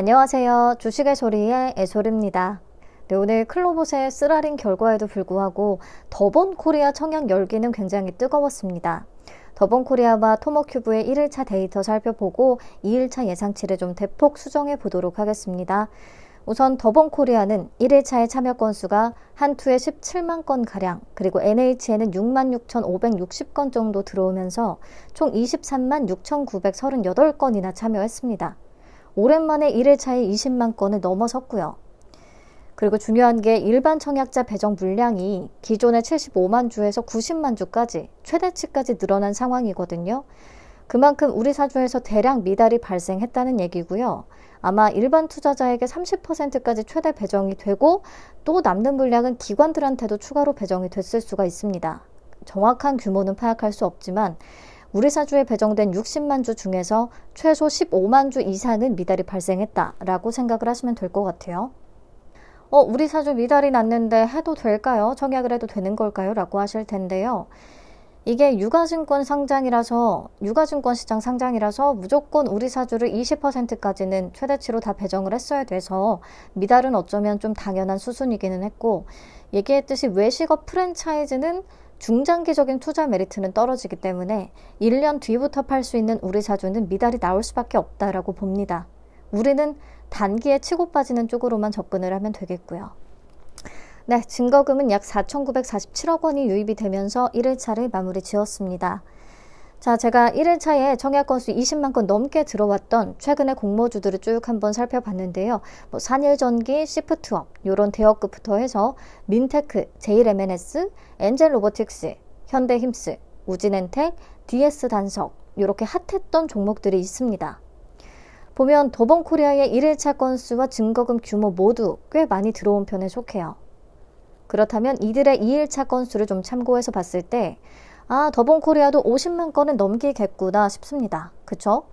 안녕하세요. 주식의 소리의 애솔입니다. 네, 오늘 클로봇의 쓰라린 결과에도 불구하고 더본코리아 청약 열기는 굉장히 뜨거웠습니다. 더본코리아와 토모큐브의 1일차 데이터 살펴보고 2일차 예상치를 좀 대폭 수정해 보도록 하겠습니다. 우선 더본코리아는 1일차의 참여 건수가 한투에 17만 건가량, 그리고 NH에는 66,560건 정도 들어오면서 총 23만 6,938건이나 참여했습니다. 오랜만에 1일차에 20만 건을 넘어섰고요. 그리고 중요한 게 일반 청약자 배정 물량이 기존의 75만 주에서 90만 주까지 최대치까지 늘어난 상황이거든요. 그만큼 우리 사주에서 대량 미달이 발생했다는 얘기고요. 아마 일반 투자자에게 30%까지 최대 배정이 되고 또 남는 물량은 기관들한테도 추가로 배정이 됐을 수가 있습니다. 정확한 규모는 파악할 수 없지만 우리 사주에 배정된 60만 주 중에서 최소 15만 주 이상은 미달이 발생했다라고 생각을 하시면 될 것 같아요. 우리 사주 미달이 났는데 해도 될까요? 청약을 해도 되는 걸까요? 라고 하실 텐데요. 이게 유가증권 시장 상장이라서 무조건 우리 사주를 20%까지는 최대치로 다 배정을 했어야 돼서 미달은 어쩌면 좀 당연한 수순이기는 했고, 얘기했듯이 외식업 프랜차이즈는 중장기적인 투자 메리트는 떨어지기 때문에 1년 뒤부터 팔 수 있는 우리 사주는 미달이 나올 수밖에 없다라고 봅니다. 우리는 단기에 치고 빠지는 쪽으로만 접근을 하면 되겠고요. 네, 증거금은 약 4,947억 원이 유입이 되면서 1일차를 마무리 지었습니다. 자, 제가 1일차에 청약 건수 20만 건 넘게 들어왔던 최근의 공모주들을 쭉 한번 살펴봤는데요. 산일전기, 시프트업 이런 대여급부터 해서 민테크, 제일MNS, 엔젤로보틱스, 현대힘스, 우진엔텍, DS단석 이렇게 핫했던 종목들이 있습니다. 보면 더본코리아의 1일차 건수와 증거금 규모 모두 꽤 많이 들어온 편에 속해요. 그렇다면 이들의 2일차 건수를 좀 참고해서 봤을 때 더본코리아도 50만 건은 넘기겠구나 싶습니다. 그쵸?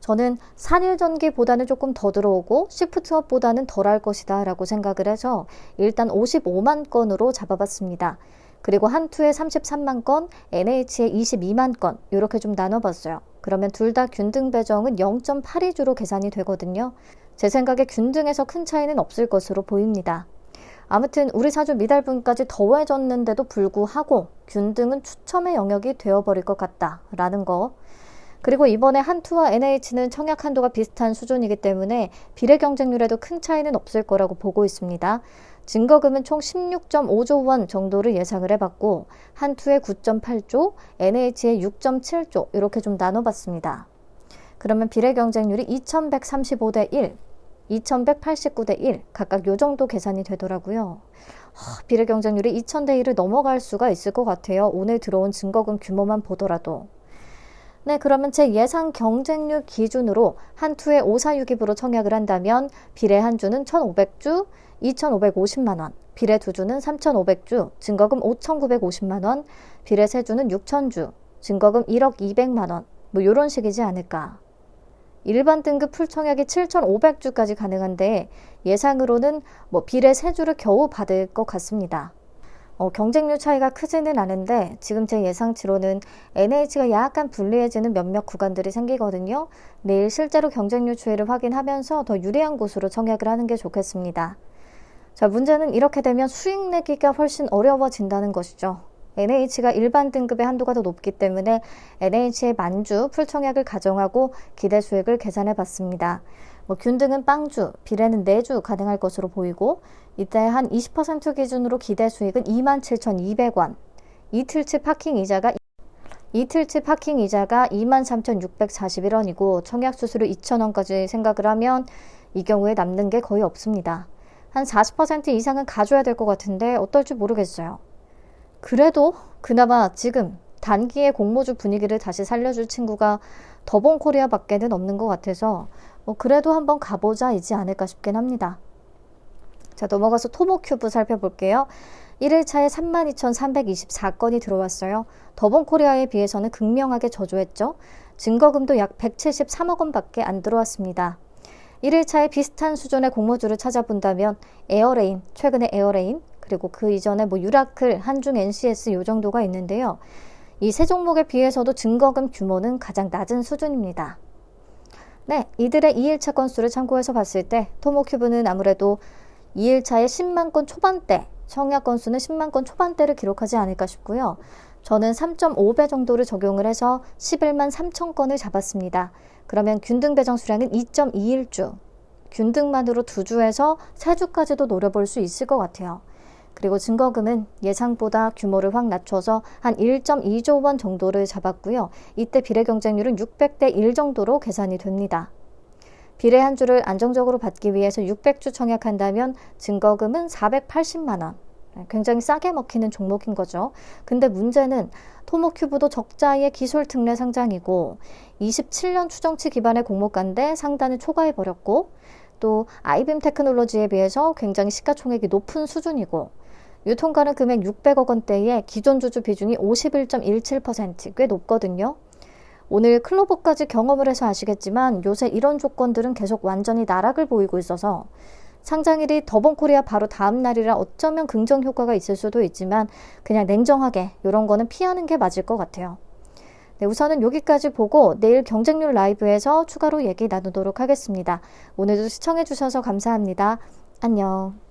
저는 산일전기보다는 조금 더 들어오고 시프트업보다는 덜할 것이다 라고 생각을 해서 일단 55만 건으로 잡아봤습니다. 그리고 한투에 33만 건, NH에 22만 건 이렇게 좀 나눠봤어요. 그러면 둘 다 균등 배정은 0.82주로 계산이 되거든요. 제 생각에 균등에서 큰 차이는 없을 것으로 보입니다. 아무튼 우리 사주 미달분까지 더해졌는데도 불구하고 균등은 추첨의 영역이 되어버릴 것 같다라는 거. 그리고 이번에 한투와 NH는 청약 한도가 비슷한 수준이기 때문에 비례 경쟁률에도 큰 차이는 없을 거라고 보고 있습니다. 증거금은 총 16.5조 원 정도를 예상을 해봤고 한투에 9.8조, NH에 6.7조 이렇게 좀 나눠봤습니다. 그러면 비례 경쟁률이 2135대 1, 2189대 1 각각 요 정도 계산이 되더라고요. 비례 경쟁률이 2000대 1을 넘어갈 수가 있을 것 같아요. 오늘 들어온 증거금 규모만 보더라도. 네, 그러면 제 예상 경쟁률 기준으로 한투에 546입으로 청약을 한다면 비례 한 주는 1500주, 2550만 원, 비례 두 주는 3500주, 증거금 5950만 원, 비례 세 주는 6000주, 증거금 1억 200만 원, 이런 식이지 않을까. 일반 등급 풀청약이 7,500주까지 가능한데 예상으로는 비례 3주를 겨우 받을 것 같습니다. 경쟁률 차이가 크지는 않은데 지금 제 예상치로는 NH가 약간 불리해지는 몇몇 구간들이 생기거든요. 내일 실제로 경쟁률 추이를 확인하면서 더 유리한 곳으로 청약을 하는 게 좋겠습니다. 자, 문제는 이렇게 되면 수익 내기가 훨씬 어려워진다는 것이죠. NH가 일반 등급의 한도가 더 높기 때문에 NH의 만주 풀청약을 가정하고 기대 수익을 계산해 봤습니다. 균등은 빵주, 비례는 4주 가능할 것으로 보이고 이때 한 20% 기준으로 기대 수익은 27,200원, 이틀치 파킹 이자가 23,641원이고 청약 수수료 2,000원까지 생각을 하면 이 경우에 남는 게 거의 없습니다. 한 40% 이상은 가져야 될 것 같은데 어떨지 모르겠어요. 그래도 그나마 지금 단기의 공모주 분위기를 다시 살려줄 친구가 더본코리아 밖에는 없는 것 같아서 그래도 한번 가보자이지 않을까 싶긴 합니다. 자, 넘어가서 토모큐브 살펴볼게요. 1일차에 32,324건이 들어왔어요. 더본코리아에 비해서는 극명하게 저조했죠. 증거금도 약 173억 원밖에 안 들어왔습니다. 1일차에 비슷한 수준의 공모주를 찾아본다면 에어레인, 최근에 에어레인, 그리고 그 이전에 유라클, 한중 NCS 요 정도가 있는데요. 이 세 종목에 비해서도 증거금 규모는 가장 낮은 수준입니다. 네, 이들의 2일차 건수를 참고해서 봤을 때 토모큐브는 아무래도 2일차에 10만 건 초반대, 청약 건수는 10만 건 초반대를 기록하지 않을까 싶고요. 저는 3.5배 정도를 적용을 해서 11만 3천 건을 잡았습니다. 그러면 균등 배정 수량은 2.21주, 균등만으로 2주에서 3주까지도 노려볼 수 있을 것 같아요. 그리고 증거금은 예상보다 규모를 확 낮춰서 한 1.2조 원 정도를 잡았고요. 이때 비례 경쟁률은 600대 1 정도로 계산이 됩니다. 비례 한 주를 안정적으로 받기 위해서 600주 청약한다면 증거금은 480만 원. 굉장히 싸게 먹히는 종목인 거죠. 근데 문제는 토모큐브도 적자의 기술 특례 상장이고 27년 추정치 기반의 공모가인데 상단을 초과해버렸고 또 아이빔 테크놀로지에 비해서 굉장히 시가총액이 높은 수준이고 유통가능 금액 600억 원대에 기존 주주 비중이 51.17%, 꽤 높거든요. 오늘 클로버까지 경험을 해서 아시겠지만 요새 이런 조건들은 계속 완전히 나락을 보이고 있어서 상장일이 더본코리아 바로 다음 날이라 어쩌면 긍정 효과가 있을 수도 있지만 그냥 냉정하게 이런 거는 피하는 게 맞을 것 같아요. 네, 우선은 여기까지 보고 내일 경쟁률 라이브에서 추가로 얘기 나누도록 하겠습니다. 오늘도 시청해 주셔서 감사합니다. 안녕.